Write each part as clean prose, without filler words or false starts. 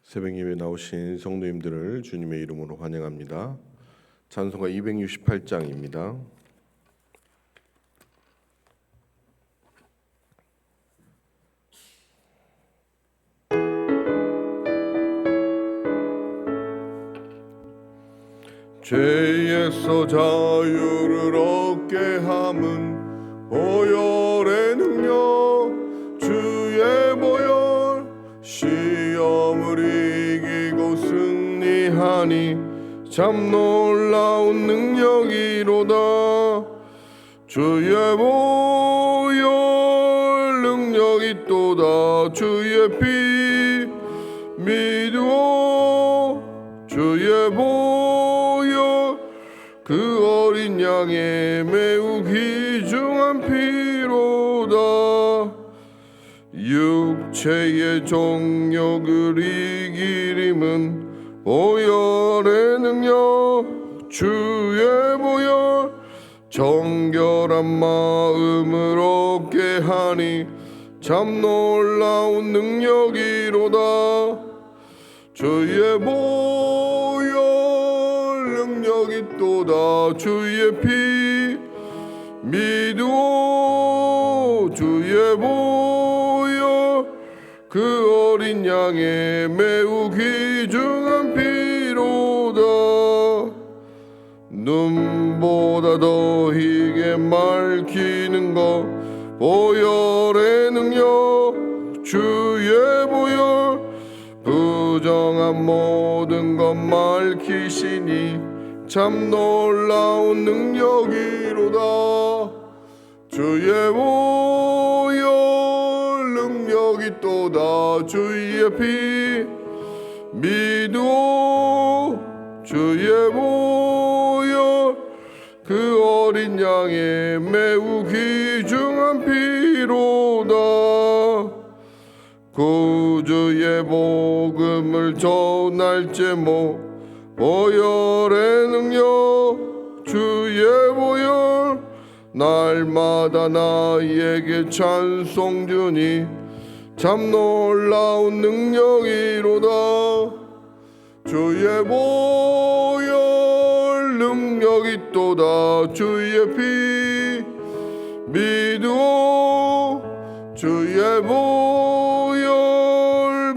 새벽 예배 나오신 성도님들을 주님의 이름으로 환영합니다. 찬송가 268장입니다. 죄에서 자유를 얻게 함은 보혈의 능력, 주의 보혈, 시험을 이기고 승리하니 참 놀라운 능력이로다. 주의 보혈 능력이 또다. 주의 피 믿으오. 주의 보혈 그 어린 양의 매우 귀중한 피로다. 육체의 정욕을 이기림은 보혈의 능력, 주의 보혈 정결한 마음을 얻게 하니 참 놀라운 능력이로다. 주의 보혈 능력이 또다. 주의 피 믿으오. 주의 보혈 그 어린 양의 매우 귀중한 피로다. 눈보다 더 희게 맑히는 것 보혈의 능력, 주의 보혈 부정한 모든 것 맑히시니 참 놀라운 능력이로다. 주의 보혈 능력이 또다. 주의 피 믿으오. 주의 보혈 그 어린 양의 매우 귀중한 피로다. 구주의 복음을 전할 제목 보혈의 능력, 주의 보혈 날마다 나에게 찬송 주니 참 놀라운 능력이로다. 주의 보혈 능력이 또다. 주의 피 믿으오. 주의 보혈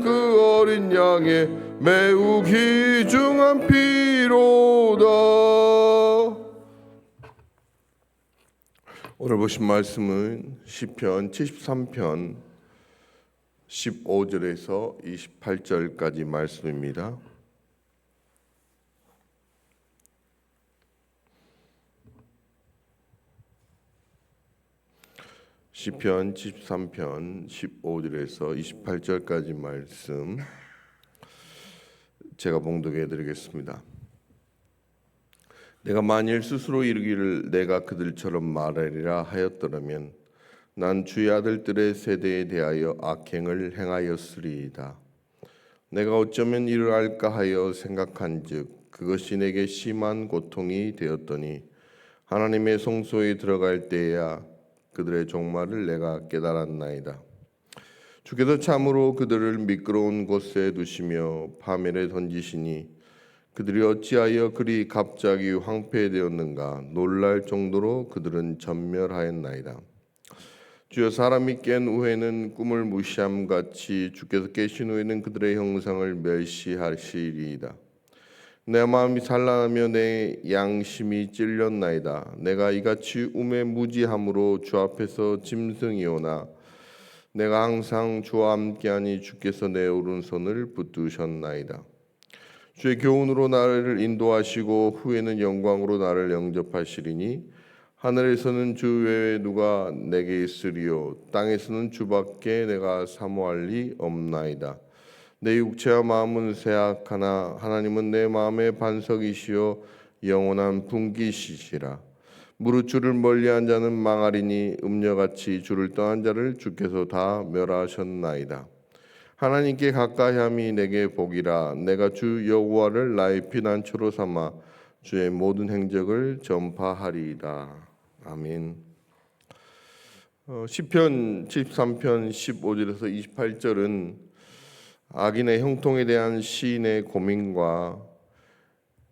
그 어린 양의 매우 귀중한 피로다. 오늘 보신 말씀은 시편 73편 15절에서 28절까지 말씀입니다. 시편 73편 15절에서 28절까지 말씀 제가 봉독해 드리겠습니다. 내가 만일 스스로 이르기를 내가 그들처럼 말하리라 하였더라면 난 주의 아들들의 세대에 대하여 악행을 행하였으리이다. 내가 어쩌면 이를 알까 하여 생각한즉 그것이 내게 심한 고통이 되었더니 하나님의 성소에 들어갈 때에야 그들의 종말을 내가 깨달았나이다. 주께서 참으로 그들을 미끄러운 곳에 두시며 파멸에 던지시니 그들이 어찌하여 그리 갑자기 황폐되었는가. 놀랄 정도로 그들은 전멸하였나이다. 주여, 사람이 깬 후에는 꿈을 무시함같이 주께서 깨신 후에는 그들의 형상을 멸시하시리이다. 내 마음이 산란하며 내 양심이 찔렸나이다. 내가 이같이 우매 무지함으로 주 앞에서 짐승이오나 내가 항상 주와 함께하니 주께서 내 오른손을 붙드셨나이다. 주의 교훈으로 나를 인도하시고 후에는 영광으로 나를 영접하시리니 하늘에서는 주 외에 누가 내게 있으리요 땅에서는 주밖에 내가 사모할 리 없나이다. 내 육체와 마음은 쇠약하나 하나님은 내 마음의 반석이시요 영원한 분기시시라. 무릇 주를 멀리한 자는 망하리니 음녀같이 주를 떠난 자를 주께서 다 멸하셨나이다. 하나님께 가까이함이 내게 복이라. 내가 주 여호와를 나의 피난처로 삼아 주의 모든 행적을 전파하리이다. 아멘. 시편 73편 15절에서 28절은 악인의 형통에 대한 시인의 고민과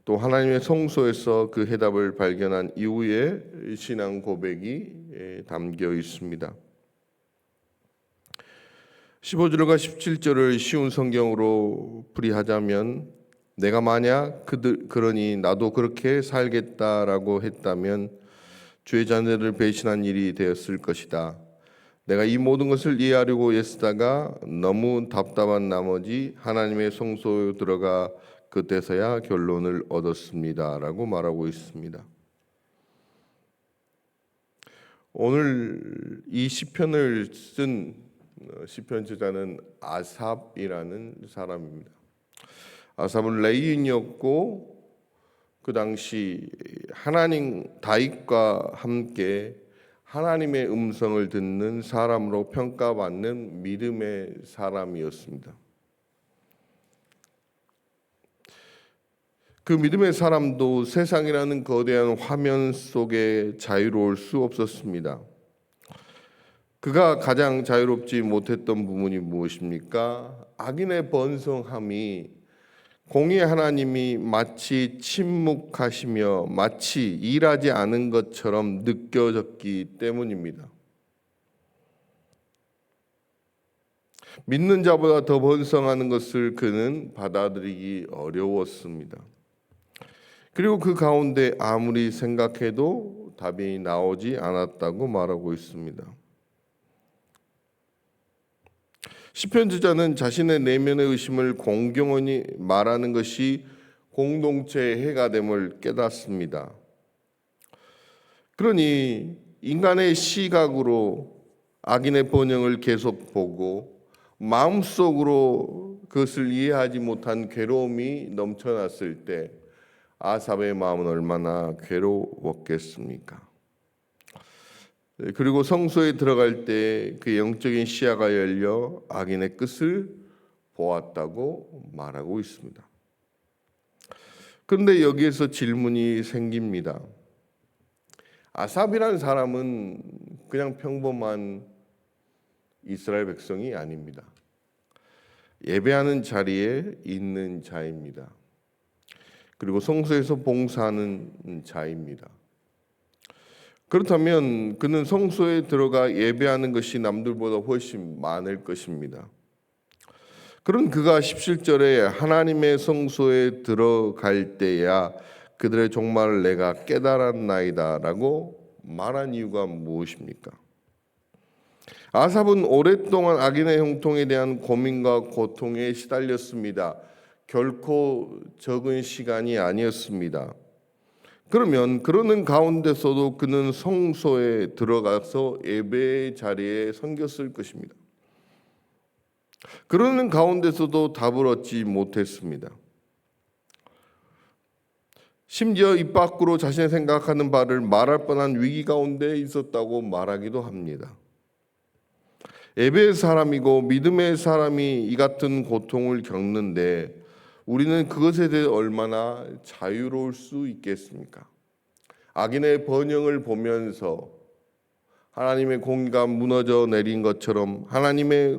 또 하나님의 성소에서 그 해답을 발견한 이후의 신앙 고백이 담겨 있습니다. 15절과 17절을 쉬운 성경으로 풀이하자면 내가 만약 그러니 나도 그렇게 살겠다라고 했다면 주의 자녀를 배신한 일이 되었을 것이다. 내가 이 모든 것을 이해하려고 애쓰다가 너무 답답한 나머지 하나님의 성소에 들어가 그때서야 결론을 얻었습니다. 라고 말하고 있습니다. 오늘 이 시편을 쓴 시편 저자는 아삽이라는 사람입니다. 아삽은 레위인이었고 그 당시 하나님 다윗과 함께 하나님의 음성을 듣는 사람으로 평가받는 믿음의 사람이었습니다. 그 믿음의 사람도 세상이라는 거대한 화면 속에 자유로울 수 없었습니다. 그가 가장 자유롭지 못했던 부분이 무엇입니까? 악인의 번성함이 공의 하나님이 마치 침묵하시며 마치 일하지 않은 것처럼 느껴졌기 때문입니다. 믿는 자보다 더 번성하는 것을 그는 받아들이기 어려웠습니다. 그리고 그 가운데 아무리 생각해도 답이 나오지 않았다고 말하고 있습니다. 시편 저자는 자신의 내면의 의심을 공경원히 말하는 것이 공동체의 해가 됨을 깨닫습니다. 그러니 인간의 시각으로 악인의 번영을 계속 보고 마음속으로 그것을 이해하지 못한 괴로움이 넘쳐났을 때 아삽의 마음은 얼마나 괴로웠겠습니까? 그리고 성소에 들어갈 때 그 영적인 시야가 열려 악인의 끝을 보았다고 말하고 있습니다. 그런데 여기에서 질문이 생깁니다. 아삽이라는 사람은 그냥 평범한 이스라엘 백성이 아닙니다. 예배하는 자리에 있는 자입니다. 그리고 성소에서 봉사하는 자입니다. 그렇다면 그는 성소에 들어가 예배하는 것이 남들보다 훨씬 많을 것입니다. 그런 그가 17절에 하나님의 성소에 들어갈 때야 그들의 종말을 내가 깨달았나이다 라고 말한 이유가 무엇입니까? 아삽은 오랫동안 악인의 형통에 대한 고민과 고통에 시달렸습니다. 결코 적은 시간이 아니었습니다. 그러면 그러는 가운데서도 그는 성소에 들어가서 예배의 자리에 섬겼을 것입니다. 그러는 가운데서도 답을 얻지 못했습니다. 심지어 입 밖으로 자신이 생각하는 바를 말할 뻔한 위기 가운데 있었다고 말하기도 합니다. 예배의 사람이고 믿음의 사람이 이 같은 고통을 겪는데 우리는 그것에 대해 얼마나 자유로울 수 있겠습니까? 악인의 번영을 보면서 하나님의 공의가 무너져 내린 것처럼 하나님의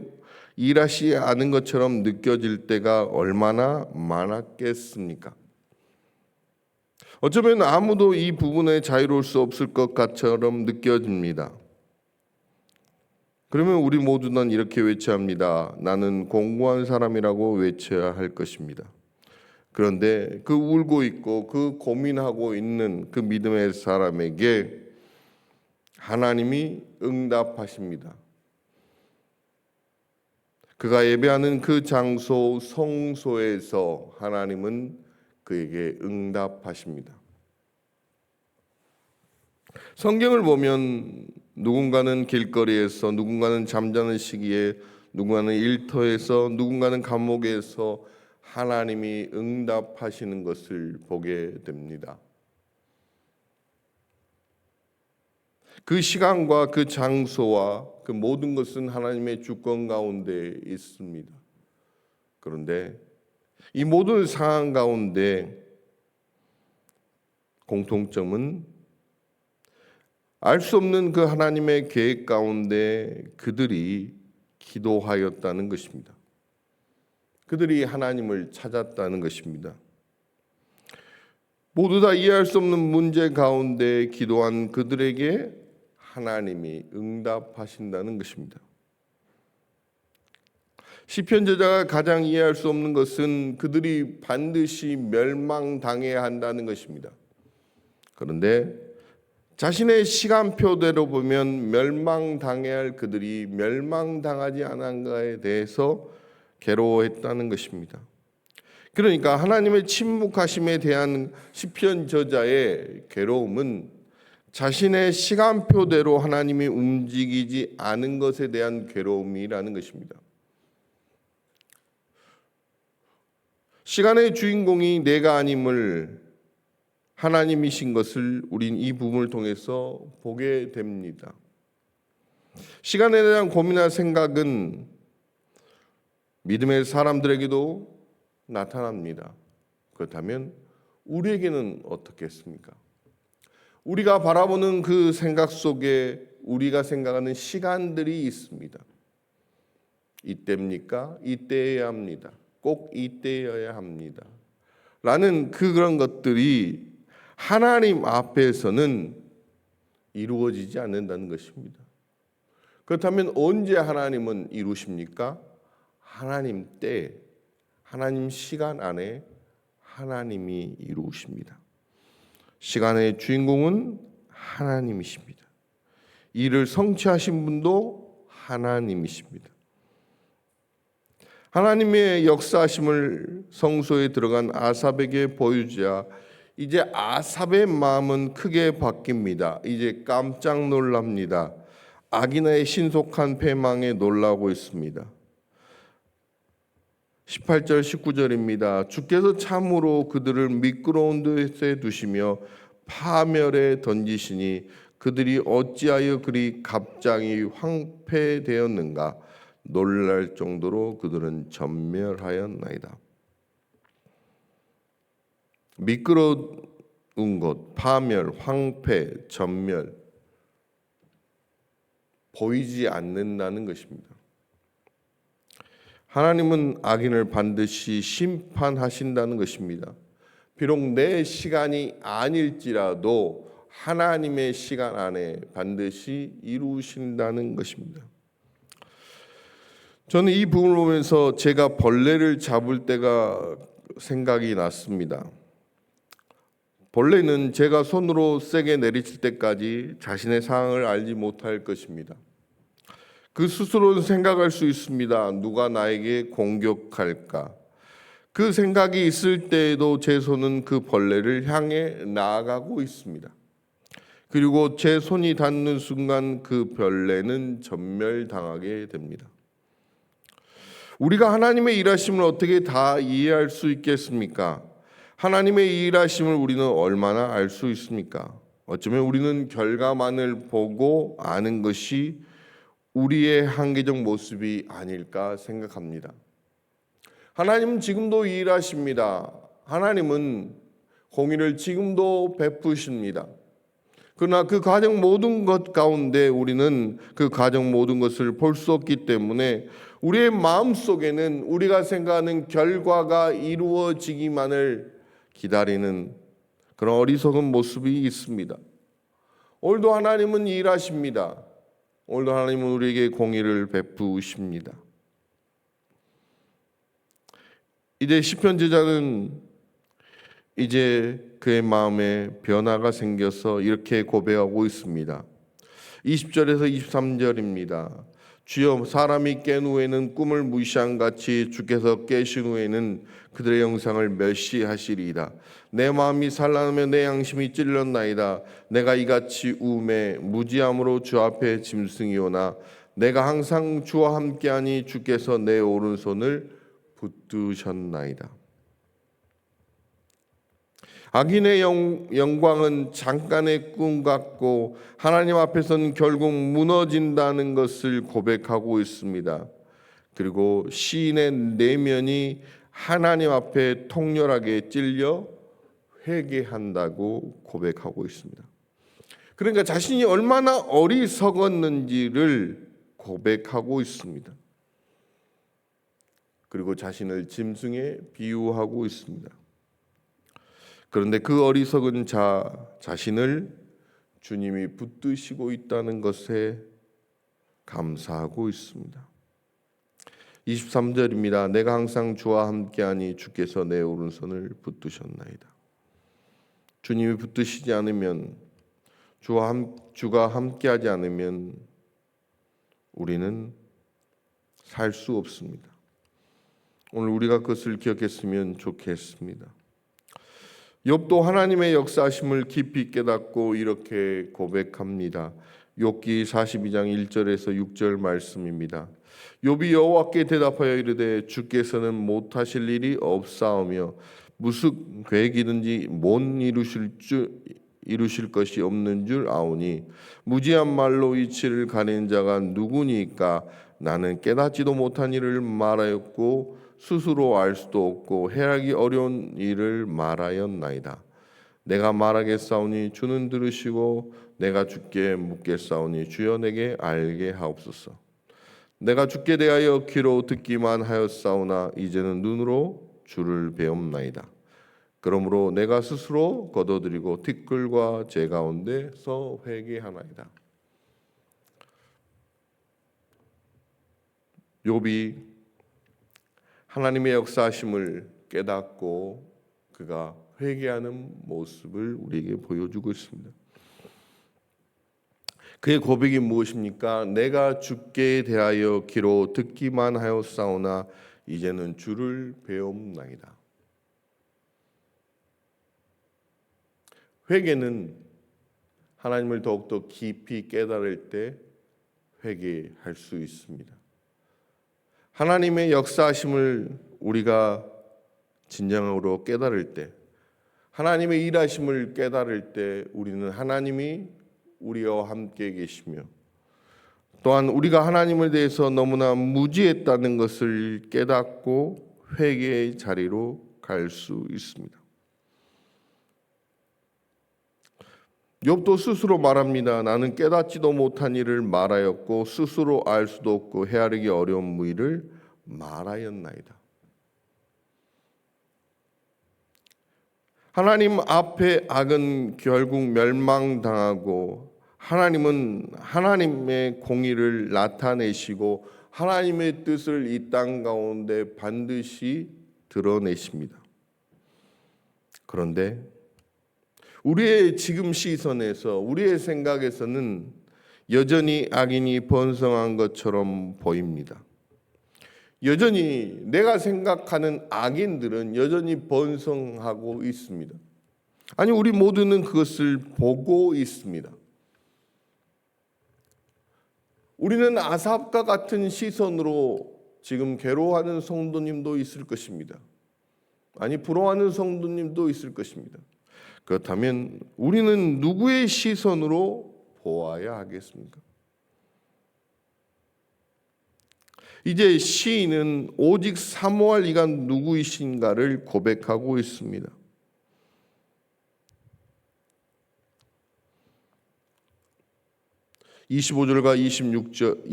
일하시지 않은 것처럼 느껴질 때가 얼마나 많았겠습니까? 어쩌면 아무도 이 부분에 자유로울 수 없을 것처럼 느껴집니다. 그러면 우리 모두는 이렇게 외쳐야 합니다. 나는 공고한 사람이라고 외쳐야 할 것입니다. 그런데 그 울고 있고 그 고민하고 있는 그 믿음의 사람에게 하나님이 응답하십니다. 그가 예배하는 그 장소 성소에서 하나님은 그에게 응답하십니다. 성경을 보면 누군가는 길거리에서, 누군가는 잠자는 시기에, 누군가는 일터에서, 누군가는 감옥에서 하나님이 응답하시는 것을 보게 됩니다. 그 시간과 그 장소와 그 모든 것은 하나님의 주권 가운데 있습니다. 그런데 이 모든 상황 가운데 공통점은 알 수 없는 그 하나님의 계획 가운데 그들이 기도하였다는 것입니다. 그들이 하나님을 찾았다는 것입니다. 모두 다 이해할 수 없는 문제 가운데 기도한 그들에게 하나님이 응답하신다는 것입니다. 시편 저자가 가장 이해할 수 없는 것은 그들이 반드시 멸망당해야 한다는 것입니다. 그런데 자신의 시간표대로 보면 멸망당해야 할 그들이 멸망당하지 않은가에 대해서 괴로워했다는 것입니다. 그러니까 하나님의 침묵하심에 대한 시편 저자의 괴로움은 자신의 시간표대로 하나님이 움직이지 않은 것에 대한 괴로움이라는 것입니다. 시간의 주인공이 내가 아님을 하나님이신 것을 우린 이 부분을 통해서 보게 됩니다. 시간에 대한 고민할 생각은 믿음의 사람들에게도 나타납니다. 그렇다면 우리에게는 어떻겠습니까? 우리가 바라보는 그 생각 속에 우리가 생각하는 시간들이 있습니다. 이때입니까? 이때여야 합니다. 꼭 이때여야 합니다. 라는 그런 것들이 하나님 앞에서는 이루어지지 않는다는 것입니다. 그렇다면 언제 하나님은 이루십니까? 하나님 때, 하나님 시간 안에 하나님이 이루십니다. 시간의 주인공은 하나님이십니다. 이를 성취하신 분도 하나님이십니다. 하나님의 역사하심을 성소에 들어간 아삽에게 보여주자 이제 아삽의 마음은 크게 바뀝니다. 이제 깜짝 놀랍니다. 악인의 신속한 패망에 놀라고 있습니다. 18절 19절입니다. 주께서 참으로 그들을 미끄러운 데에 두시며 파멸에 던지시니 그들이 어찌하여 그리 갑자기 황폐되었는가. 놀랄 정도로 그들은 전멸하였나이다. 미끄러운 것, 파멸, 황폐, 전멸 보이지 않는다는 것입니다. 하나님은 악인을 반드시 심판하신다는 것입니다. 비록 내 시간이 아닐지라도 하나님의 시간 안에 반드시 이루신다는 것입니다. 저는 이 부분을 보면서 제가 벌레를 잡을 때가 생각이 났습니다. 벌레는 제가 손으로 세게 내리칠 때까지 자신의 상황을 알지 못할 것입니다. 그 스스로는 생각할 수 있습니다. 누가 나에게 공격할까? 그 생각이 있을 때에도 제 손은 그 벌레를 향해 나아가고 있습니다. 그리고 제 손이 닿는 순간 그 벌레는 전멸당하게 됩니다. 우리가 하나님의 일하심을 어떻게 다 이해할 수 있겠습니까? 하나님의 일하심을 우리는 얼마나 알 수 있습니까? 어쩌면 우리는 결과만을 보고 아는 것이 우리의 한계적 모습이 아닐까 생각합니다. 하나님은 지금도 일하십니다. 하나님은 공의를 지금도 베푸십니다. 그러나 그 과정 모든 것 가운데 우리는 그 과정 모든 것을 볼 수 없기 때문에 우리의 마음속에는 우리가 생각하는 결과가 이루어지기만을 기다리는 그런 어리석은 모습이 있습니다. 오늘도 하나님은 일하십니다. 오늘도 하나님은 우리에게 공의를 베푸십니다. 이제 시편 저자는 이제 그의 마음에 변화가 생겨서 이렇게 고백하고 있습니다. 20절에서 23절입니다. 주여, 사람이 깬 후에는 꿈을 무시한 같이 주께서 깨신 후에는 그들의 영상을 멸시하시리이다. 내 마음이 산란하며 내 양심이 찔렸나이다. 내가 이같이 우매 무지함으로 주 앞에 짐승이오나 내가 항상 주와 함께하니 주께서 내 오른손을 붙드셨나이다. 악인의 영광은 잠깐의 꿈 같고 하나님 앞에서는 결국 무너진다는 것을 고백하고 있습니다. 그리고 시인의 내면이 하나님 앞에 통렬하게 찔려 회개한다고 고백하고 있습니다. 그러니까 자신이 얼마나 어리석었는지를 고백하고 있습니다. 그리고 자신을 짐승에 비유하고 있습니다. 그런데 그 어리석은 자신을 주님이 붙드시고 있다는 것에 감사하고 있습니다. 23절입니다. 내가 항상 주와 함께하니 주께서 내 오른손을 붙드셨나이다. 주님이 붙드시지 않으면, 주가 함께하지 않으면 우리는 살 수 없습니다. 오늘 우리가 그것을 기억했으면 좋겠습니다. 욥도 하나님의 역사하심을 깊이 깨닫고 이렇게 고백합니다. 욥기 42장 1절에서 6절 말씀입니다. 욥이 여호와께 대답하여 이르되 주께서는 못하실 일이 없사오며 무슨 계획이든지 못 이루실 것이 없는 줄 아오니 무지한 말로 이치를 가리는 자가 누구니까? 나는 깨닫지도 못한 일을 말하였고 스스로 알 수도 없고 해하기 어려운 일을 말하였나이다. 내가 말하겠사오니 주는 들으시고 내가 주께 묻겠사오니 주여 내게 알게 하옵소서. 내가 주께 대하여 귀로 듣기만 하였사오나 이제는 눈으로 주를 배움나이다. 그러므로 내가 스스로 거둬들이고 티끌과 제 가운데서 회개하나이다. 욥이 하나님의 역사하심을 깨닫고 그가 회개하는 모습을 우리에게 보여주고 있습니다. 그의 고백이 무엇입니까? 내가 주께 대하여 귀로 듣기만 하였사오나 이제는 주를 배움나이다. 회개는 하나님을 더욱더 깊이 깨달을 때 회개할 수 있습니다. 하나님의 역사하심을 우리가 진정으로 깨달을 때, 하나님의 일하심을 깨달을 때 우리는 하나님이 우리와 함께 계시며 또한 우리가 하나님에 대해서 너무나 무지했다는 것을 깨닫고 회개의 자리로 갈 수 있습니다. 욥도 스스로 말합니다. 나는 깨닫지도 못한 일을 말하였고 스스로 알 수도 없고 헤아리기 어려운 무의를 말하였나이다. 하나님 앞에 악은 결국 멸망당하고 하나님은 하나님의 공의를 나타내시고 하나님의 뜻을 이 땅 가운데 반드시 드러내십니다. 그런데 우리의 지금 시선에서 우리의 생각에서는 여전히 악인이 번성한 것처럼 보입니다. 여전히 내가 생각하는 악인들은 여전히 번성하고 있습니다. 아니, 우리 모두는 그것을 보고 있습니다. 우리는 아삽과 같은 시선으로 지금 괴로워하는 성도님도 있을 것입니다. 아니, 부러워하는 성도님도 있을 것입니다. 그렇다면 우리는 누구의 시선으로 보아야 하겠습니까? 이제 시인은 오직 사모할 이가 누구이신가를 고백하고 있습니다. (25절과 26절)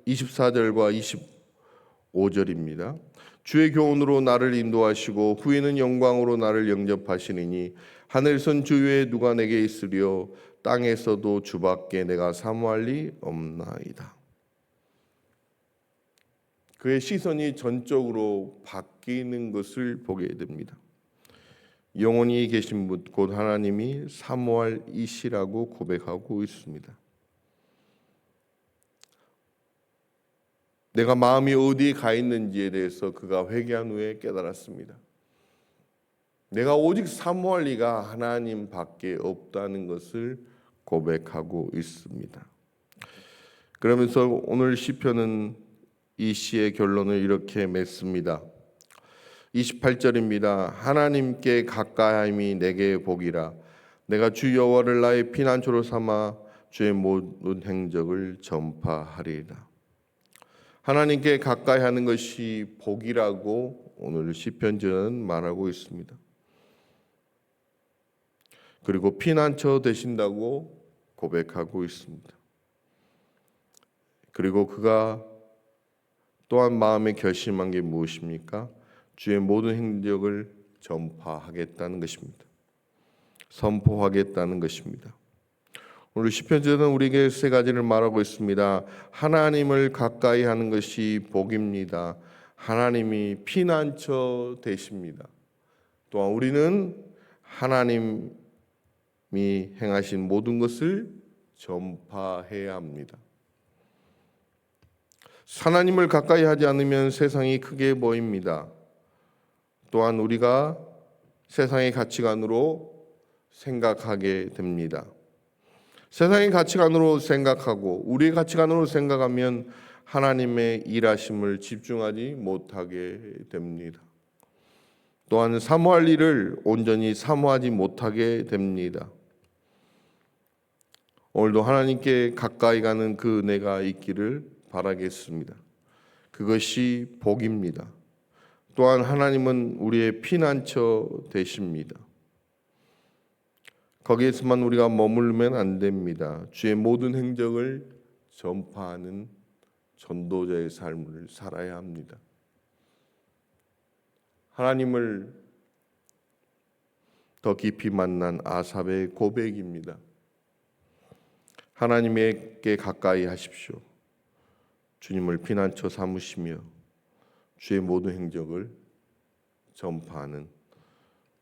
24절과 25절입니다. 주의 교훈으로 나를 인도하시고 후에는 영광으로 나를 영접하시리니 하늘선 주 외에 누가 내게 있으리요 땅에서도 주밖에 내가 사모할 리 없나이다. 그의 시선이 전적으로 바뀌는 것을 보게 됩니다. 영원히 계신 분 곧 하나님이 사모할 이시라고 고백하고 있습니다. 내가 마음이 어디에 가 있는지에 대해서 그가 회개한 후에 깨달았습니다. 내가 오직 사모할 이가 하나님밖에 없다는 것을 고백하고 있습니다. 그러면서 오늘 시편은 이 시의 결론을 이렇게 맺습니다. 28절입니다. 하나님께 가까이함이 내게 복이라. 내가 주 여호와를 나의 피난처로 삼아 주의 모든 행적을 전파하리이다. 하나님께 가까이 하는 것이 복이라고 오늘 시편저는 말하고 있습니다. 그리고 피난처 되신다고 고백하고 있습니다. 그리고 그가 또한 마음에 결심한 게 무엇입니까? 주의 모든 행적을 전파하겠다는 것입니다. 선포하겠다는 것입니다. 오늘 시편저는 우리에게 세 가지를 말하고 있습니다. 하나님을 가까이 하는 것이 복입니다. 하나님이 피난처 되십니다. 또한 우리는 하나님이 행하신 모든 것을 전파해야 합니다. 하나님을 가까이 하지 않으면 세상이 크게 보입니다. 또한 우리가 세상의 가치관으로 생각하게 됩니다. 세상의 가치관으로 생각하고 우리의 가치관으로 생각하면 하나님의 일하심을 집중하지 못하게 됩니다. 또한 사모할 일을 온전히 사모하지 못하게 됩니다. 오늘도 하나님께 가까이 가는 그 은혜가 있기를 바라겠습니다. 그것이 복입니다. 또한 하나님은 우리의 피난처 되십니다. 거기에서만 우리가 머물면 안 됩니다. 주의 모든 행적을 전파하는 전도자의 삶을 살아야 합니다. 하나님을 더 깊이 만난 아삽의 고백입니다. 하나님께 가까이 하십시오. 주님을 피난처 삼으시며 주의 모든 행적을 전파하는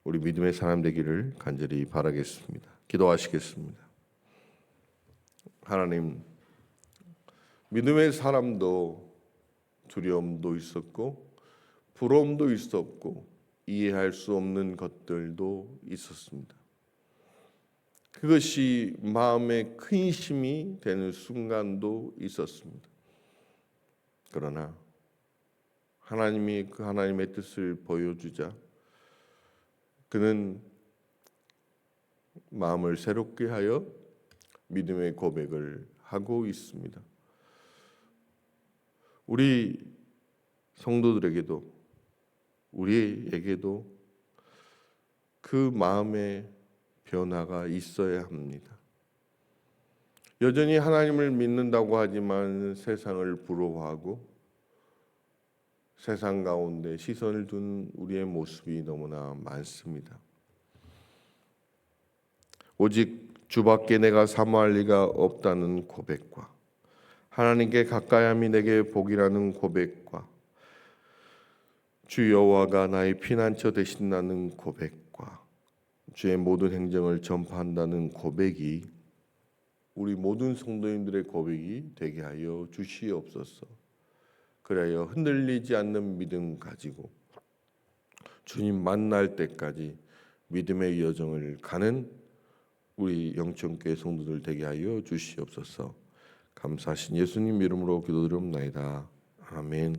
우리 믿음의 사람 되기를 간절히 바라겠습니다. 기도하시겠습니다. 하나님, 믿음의 사람도 두려움도 있었고 부러움도 있었고 이해할 수 없는 것들도 있었습니다. 그것이 마음에 큰 힘이 되는 순간도 있었습니다. 그러나 하나님이 그 하나님의 뜻을 보여주자 그는 마음을 새롭게 하여 믿음의 고백을 하고 있습니다. 우리 성도들에게도 우리에게도 그 마음의 변화가 있어야 합니다. 여전히 하나님을 믿는다고 하지만 세상을 부러워하고 세상 가운데 시선을 둔 우리의 모습이 너무나 많습니다. 오직 주밖에 내가 사모할 리가 없다는 고백과 하나님께 가까이함이 내게 복이라는 고백과 주 여호와가 나의 피난처 되신다는 고백과 주의 모든 행정을 전파한다는 고백이 우리 모든 성도님들의 고백이 되게 하여 주시옵소서. 그래야 흔들리지 않는 믿음 가지고 주님 만날 때까지 믿음의 여정을 가는 우리 영천교회 성도들 되게 하여 주시옵소서. 감사하신 예수님 이름으로 기도드리옵나이다. 아멘.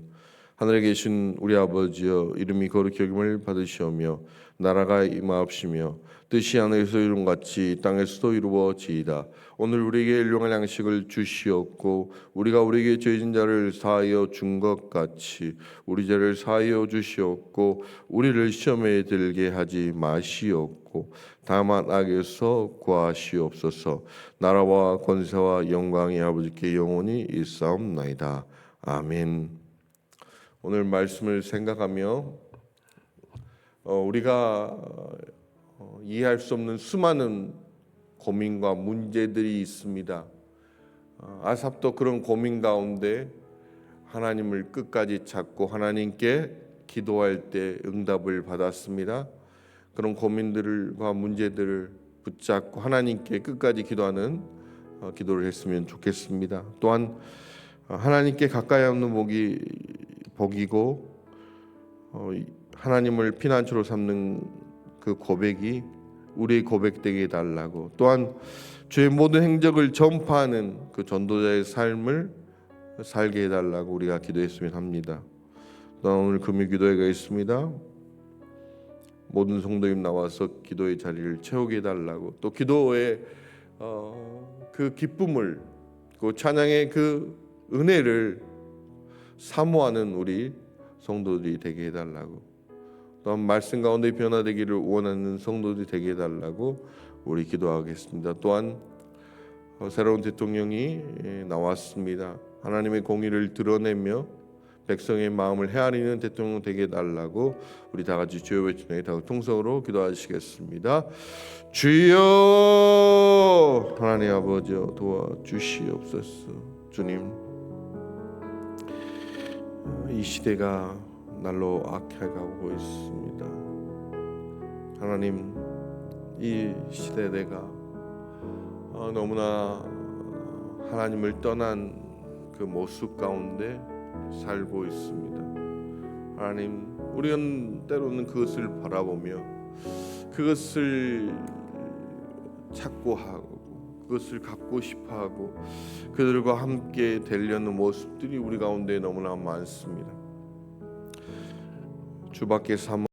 하늘에 계신 우리 아버지여, 이름이 거룩히 여김을 받으시오며 나라가 임하옵시며 뜻이 하늘에서 이룬 같이 땅에서도 이루어지이다. 오늘 우리에게 일용할 양식을 주시옵고 우리가 우리에게 죄진 자를 사하여 준 것 같이 우리 죄를 사하여 주시옵고 우리를 시험에 들게 하지 마시옵고 다만 악에서 구하시옵소서. 나라와 권세와 영광이 아버지께 영원히 있사옵나이다. 아멘. 오늘 말씀을 생각하며 우리가 이해할 수 없는 수많은 고민과 문제들이 있습니다. 아삽도 그런 고민 가운데 하나님을 끝까지 찾고 하나님께 기도할 때 응답을 받았습니다. 그런 고민들과 문제들을 붙잡고 하나님께 끝까지 기도하는 기도를 했으면 좋겠습니다. 또한 하나님께 가까이 하는 복이고 하나님을 피난처로 삼는 그 고백이 우리의 고백되게 해달라고, 또한 주의 모든 행적을 전파하는 그 전도자의 삶을 살게 해달라고 우리가 기도했으면 합니다. 또한 오늘 금요 기도회가 있습니다. 모든 성도님 나와서 기도의 자리를 채우게 해달라고, 또 기도의 그 기쁨을, 그 찬양의 그 은혜를 사모하는 우리 성도들이 되게 해달라고, 또한 말씀 가운데 변화되기를 원하는 성도들이 되게 해달라고 우리 기도하겠습니다. 또한 새로운 대통령이 나왔습니다. 하나님의 공의를 드러내며 백성의 마음을 헤아리는 대통령 되게 해달라고 우리 다 같이 주여 외치며 다 통성으로 기도하시겠습니다. 주여, 하나님 아버지여 도와주시옵소서. 주님, 이 시대가 날로 악해가고 있습니다. 하나님, 이 시대가 너무나 하나님을 떠난 그 모습 가운데 살고 있습니다. 하나님, 우리는 때로는 그것을 바라보며 그것을 찾고 하고 그것을 갖고 싶어하고 그들과 함께 되려는 모습들이 우리 가운데 너무나 많습니다. 주밖에